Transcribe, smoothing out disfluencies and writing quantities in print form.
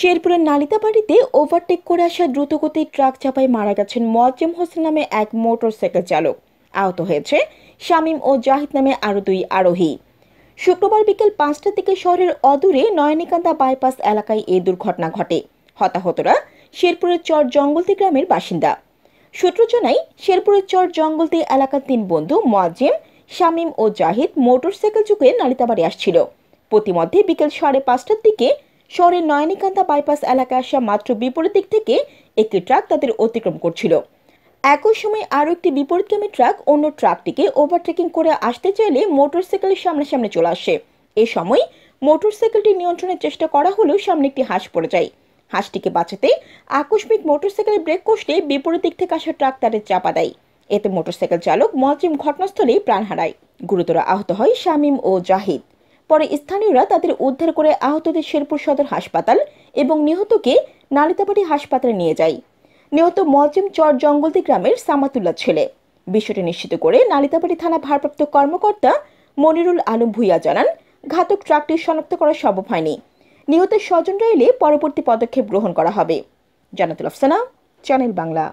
শেরপুরের নালিতাবাড়িতে ওভারটেক করে আসা দ্রুতগতির ট্রাক চাপায় মারা গেছেন মোয়াজ্জেম হোসেন নামে এক মোটরসাইকেল চালক। আহত হয়েছে শামীম ও জাহিদ নামে আরও দুই আরোহী। শুক্রবার বিকেল ৫টার দিকে শহরের অদূরে নয়নিকান্দা বাইপাস এলাকায় এই দুর্ঘটনা ঘটে। হতাহতরা শেরপুরের চর জঙ্গলতি গ্রামের বাসিন্দা। সূত্র জানায়, শেরপুরের চর জঙ্গলতি এলাকার ৩ বন্ধু মোয়াজ্জেম, শামীম ও জাহিদ মোটরসাইকেল যুগে নালিতাবাড়ি আসছিল। প্রতিমধ্যে বিকেল ৫:৩০টার দিকে শহরের নয়নিকান্দা বাইপাস এলাকায় আসা মাত্র বিপরীত দিক থেকে একটি ট্রাক তাদের অতিক্রম করছিল। একই সময় আরও একটি বিপরীতগামী ট্রাক অন্য ট্রাকটিকে ওভারটেকিং করে আসতে চাইলে মোটরসাইকেলের সামনাসামনি চলে আসে। এ সময় মোটরসাইকেলটি নিয়ন্ত্রণের চেষ্টা করা হলেও সামনে একটি হাঁস পড়ে যায়। হাঁসটিকে বাঁচাতে আকস্মিক মোটরসাইকেলের ব্রেক কষলে বিপরীত দিক থেকে আসা ট্রাক তাদের চাপা দেয়। এতে মোটরসাইকেল চালক মোয়াজ্জেম ঘটনাস্থলেই প্রাণ হারায়। গুরুতর আহত হয় শামীম ও জাহিদ। পরে স্থানীয়রা তাদের উদ্ধার করে আহতদের শেরপুর সদর হাসপাতাল এবং নিহতকে নালিতাবাড়ি হাসপাতালে নিয়ে যায়। নিহত মোয়াজ্জেম চর জঙ্গলতি গ্রামের সামাতুল্লাহ ছেলে। বিষয়টি নিশ্চিত করে নালিতাবাড়ি থানা ভারপ্রাপ্ত কর্মকর্তা মনিরুল আলম ভূঁইয়া জানান, ঘাতক ট্রাকটি শনাক্ত করা সম্ভব হয়নি। নিহতের স্বজনরা এলে পরবর্তী পদক্ষেপ গ্রহণ করা হবে। জান্নাতুল আফসানা, চ্যানেল বাংলা।